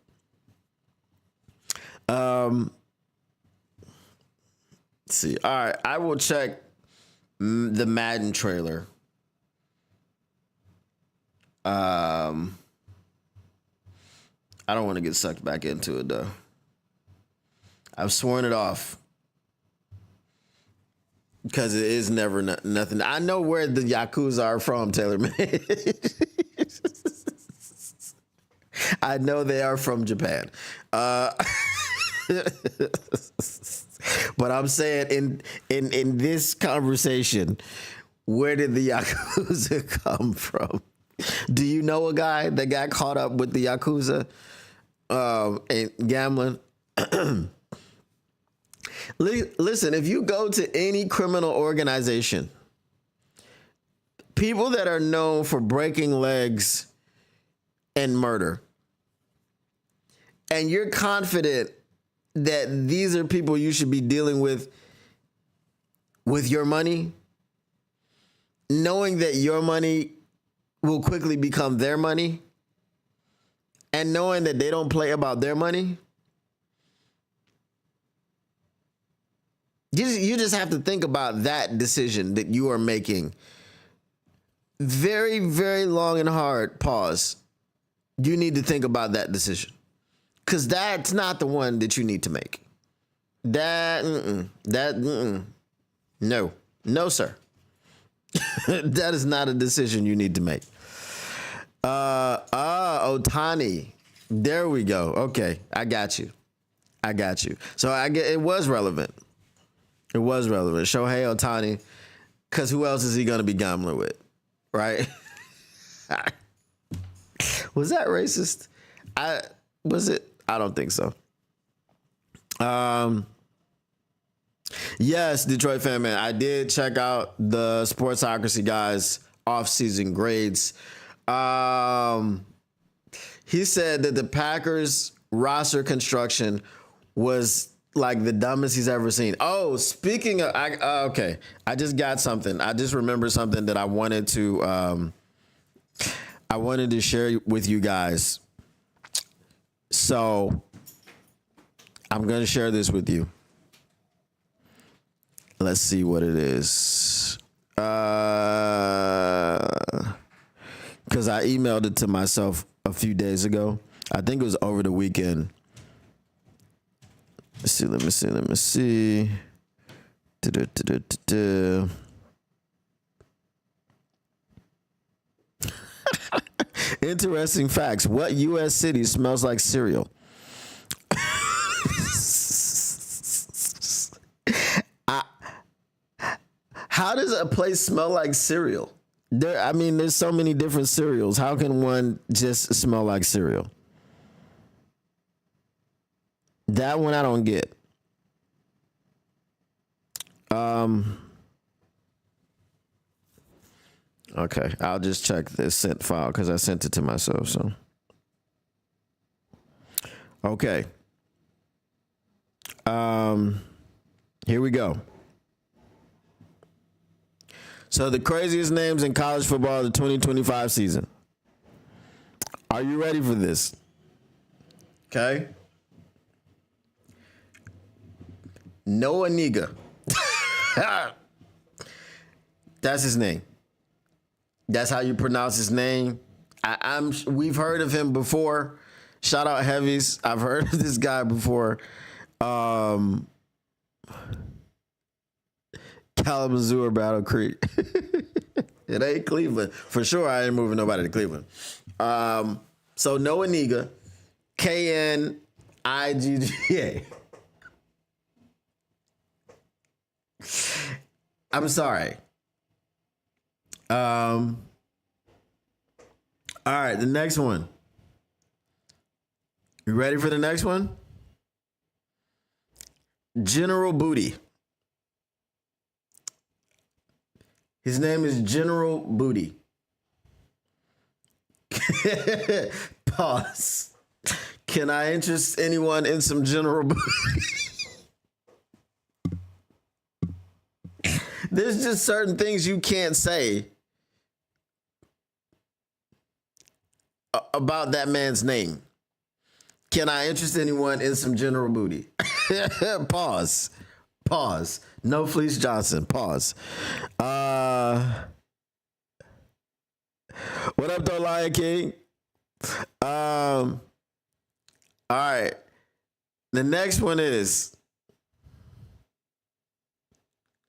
Let's see. All right, I will check the Madden trailer. I don't want to get sucked back into it, though. I've sworn it off. Because it is never nothing. I know where the Yakuza are from, Taylor man. I know they are from Japan. But I'm saying in this conversation, where did the Yakuza come from? Do you know a guy that got caught up with the Yakuza and gambling? Listen, if you go to any criminal organization, people that are known for breaking legs and murder, and you're confident that these are people you should be dealing with your money, knowing that your money will quickly become their money, and knowing that they don't play about their money, you just have to think about that decision that you are making. Very, very long and hard pause. You need to think about that decision. Because that's not the one that you need to make. No, sir. That is not a decision you need to make. Otani. There we go. Okay, I got you. So it was relevant. It was relevant. Shohei Otani, because who else is he going to be gambling with, right? Was that racist? Was it? I don't think so. Yes, Detroit fan man, I did check out the Sportsocracy guys' off-season grades. He said that the Packers roster construction was like the dumbest he's ever seen. Oh, speaking of, okay, I just got something. I just remembered something that I wanted to share with you guys. So I'm going to share this with you. Let's see what it is. Because I emailed it to myself a few days ago. I think it was over the weekend. Let me see. Interesting facts. What U.S. city smells like cereal? How does a place smell like cereal? There's so many different cereals. How can one just smell like cereal? That one I don't get. Okay, I'll just check this sent file because I sent it to myself. So, okay. Here we go. So the craziest names in college football of the 2025 season. Are you ready for this? Okay. Noah Niga. That's his name. That's how you pronounce his name. We've heard of him before. Shout out Heavies. I've heard of this guy before. Kalamazoo or Battle Creek. It ain't Cleveland. For sure, I ain't moving nobody to Cleveland. So Noah Niga, Knigga. I'm sorry. All right, the next one. You ready for the next one? General Booty. His name is General Booty. Pause. Can I interest anyone in some General Booty? There's just certain things you can't say about that man's name. Can I interest anyone in some General Booty? Pause. No Fleece Johnson. Pause. What up, though, Lion King? All right. The next one is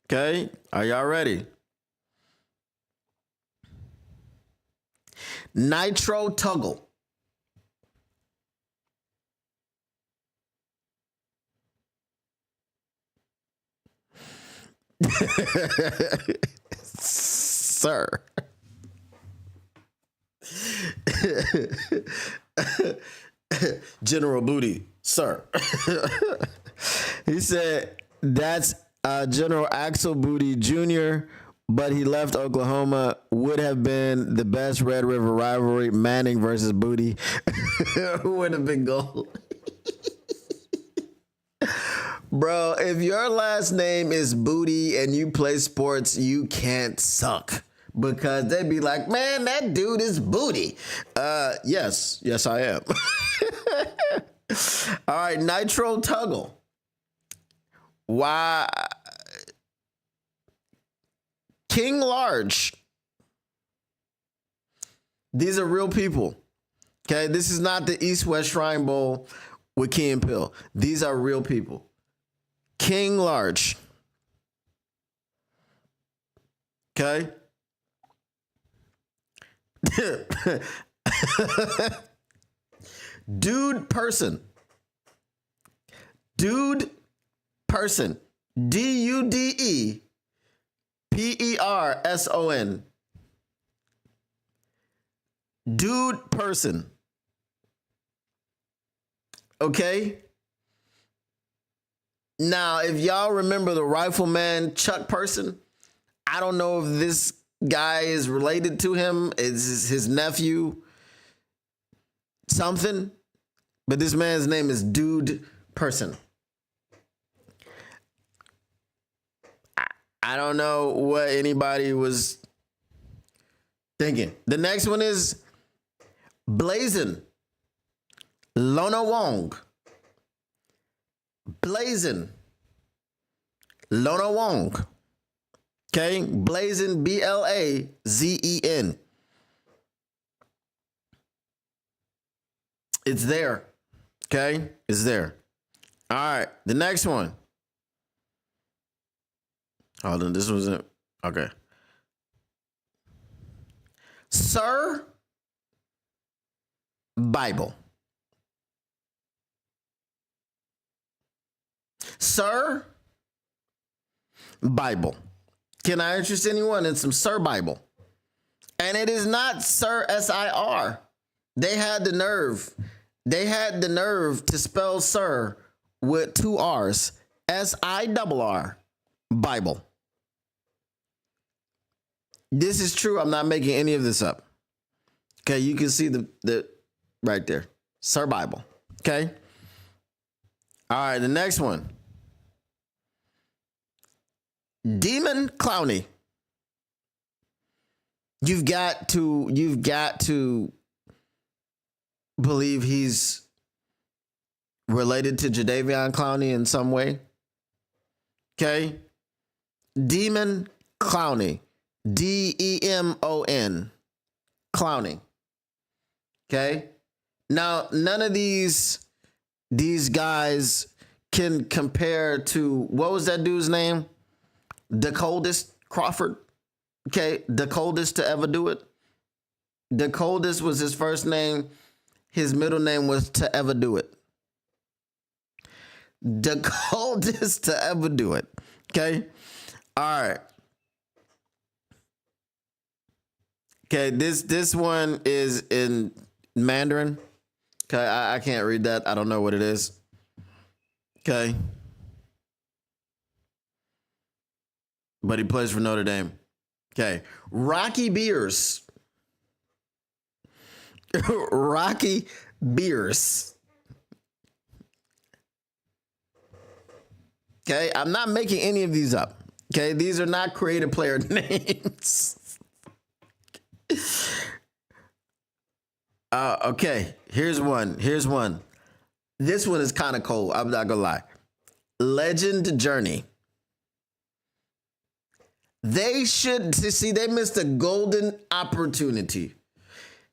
Okay, are y'all ready? Nitro Tuggle. Sir. General Booty, sir. He said that's General Axel Booty Jr., but he left Oklahoma. Would have been the best Red River rivalry, Manning versus Booty. Would have been gold. Bro, if your last name is Booty and you play sports, you can't suck. Because they'd be like, man, that dude is Booty. Yes, I am. All right, Nitro Tuggle. Why? King Large. These are real people. Okay, this is not the East-West Shrine Bowl with Key and Peele. These are real people. King Large. Okay. Dude person. Dude person. DUDEPERSON. Dude person. Okay. Now, if y'all remember the rifleman Chuck Person, I don't know if this guy is related to him. Is his nephew something? But this man's name is Dude Person. I don't know what anybody was thinking. The next one is Blazin' Lona Wong. Blazin' Lona Wong. Okay, Blazin' BLAZEN. It's there. Okay, it's there. All right, the next one. Hold on, this wasn't okay. Sir Bible. Sir Bible. Can I interest anyone in some Sir Bible? And it is not Sir SIR. They had the nerve. They had the nerve to spell Sir with two R's. SIRR. Bible. This is true. I'm not making any of this up. Okay, you can see the right there. Sir Bible. Okay. All right, the next one. Demon Clowney. You've got to believe he's related to Jadeveon Clowney in some way. Okay? Demon Clowney. DEMON. Clowney. Okay? Now, none of these guys can compare to, what was that dude's name? The Coldest Crawford. Okay, the coldest to ever do it. The Coldest was his first name. His middle name was to ever do it. The coldest to ever do it. Okay. All right. Okay, this one is in Mandarin. Okay, I can't read that. I don't know what it is. Okay. But he plays for Notre Dame. Okay. Rocky Beers. Rocky Beers. Okay. I'm not making any of these up. Okay. These are not creative player names. Okay. Here's one. This one is kind of cold. I'm not going to lie. Legend Journey. They should see they missed a golden opportunity.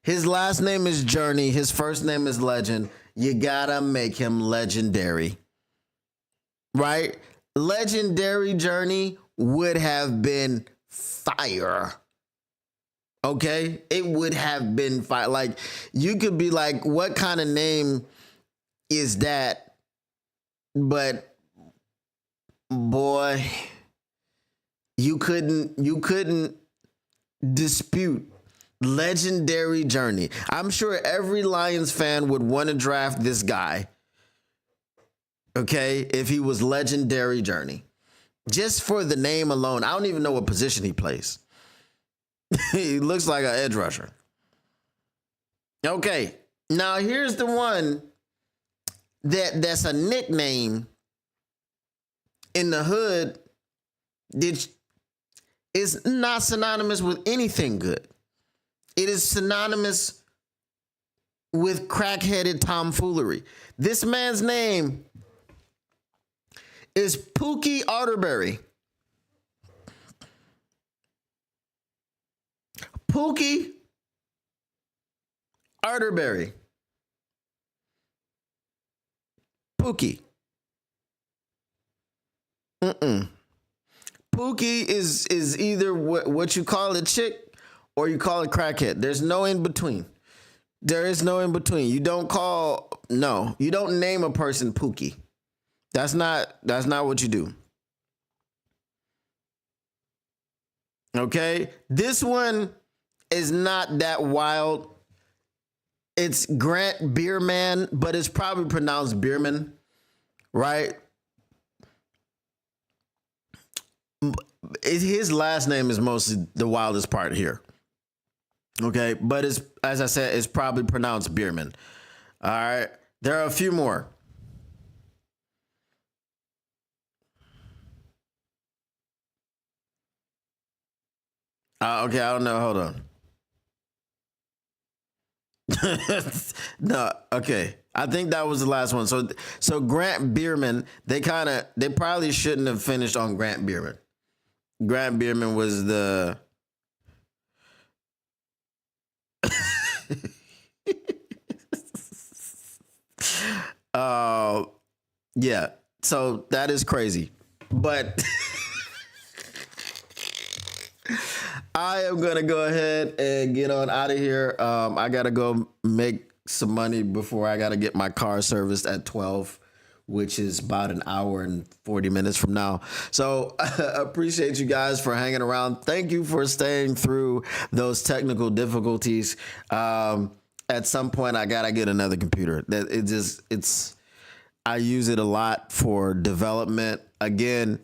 His last name is Journey. His first name is Legend. You gotta make him legendary. Right? Legendary Journey would have been fire. Okay? It would have been fire. Like, you could be like, what kind of name is that? But boy, you couldn't dispute legendary journey. I'm sure every Lions fan would want to draft this guy. Okay? If he was legendary journey. Just for the name alone. I don't even know what position he plays. He looks like an edge rusher. Okay. Now here's the one that's a nickname in the hood that is not synonymous with anything good. It is synonymous with crack-headed tomfoolery. This man's name is Pookie Arterberry. Pookie Arterberry. Pookie. Pookie is either what you call a chick or you call it crackhead. There's no in between. There is no in between. You don't name a person Pookie. That's not what you do. Okay? This one is not that wild. It's Grant Bierman, but it's probably pronounced Bierman, right? His last name is mostly the wildest part here. Okay, but it's, as I said, it's probably pronounced Bierman. All right, there are a few more. Okay, I don't know. Hold on. No, okay. I think that was the last one. So Grant Bierman, they probably shouldn't have finished on Grant Bierman. Grant Bierman was the yeah. So that is crazy. But I am going to go ahead and get on out of here. I got to go make some money before I got to get my car serviced at 12, which is about an hour and 40 minutes from now. So I appreciate you guys for hanging around. Thank you for staying through those technical difficulties. At some point, I got to get another computer. I use it a lot for development. Again,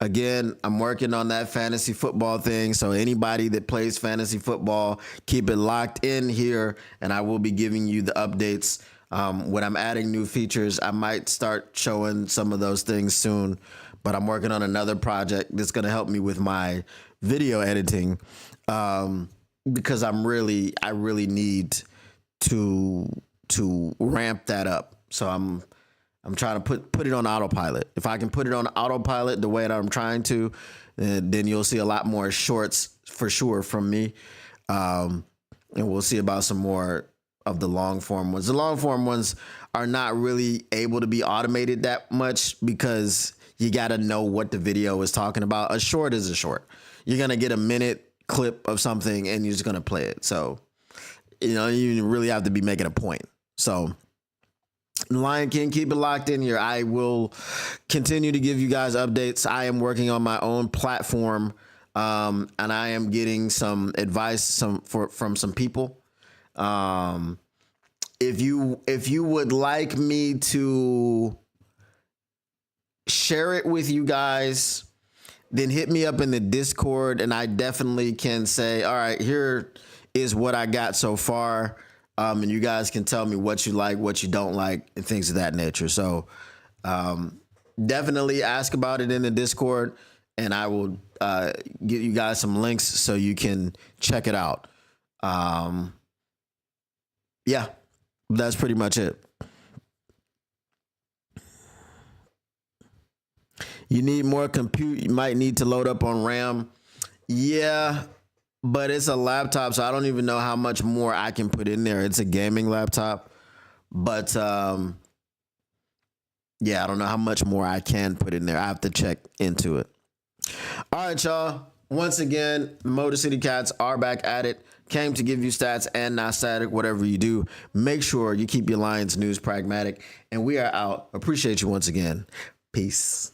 I'm working on that fantasy football thing. So anybody that plays fantasy football, keep it locked in here, and I will be giving you the updates. When I'm adding new features, I might start showing some of those things soon. But I'm working on another project that's going to help me with my video editing, because I really need to ramp that up. So I'm trying to put it on autopilot. If I can put it on autopilot the way that I'm trying to, then you'll see a lot more shorts for sure from me. And we'll see about some more of the long form ones. The long form ones are not really able to be automated that much because you got to know what the video is talking about. A short is a short. You're going to get a minute clip of something and you're just going to play it. So, you really have to be making a point. So, Lion King, keep it locked in here. I will continue to give you guys updates. I am working on my own platform, and I am getting some advice from some people. If you would like me to share it with you guys, then hit me up in the Discord, and I definitely can say, all right, here is what I got so far. And you guys can tell me what you like, what you don't like, and things of that nature. So definitely ask about it in the Discord, and I will get you guys some links so you can check it out. Yeah, that's pretty much it. You need more compute. You might need to load up on RAM. Yeah. But it's a laptop, so I don't even know how much more I can put in there. It's a gaming laptop. But, yeah, I don't know how much more I can put in there. I have to check into it. All right, y'all. Once again, Motor City Cats are back at it. Came to give you stats and not static, whatever you do. Make sure you keep your Lions news pragmatic. And we are out. Appreciate you once again. Peace.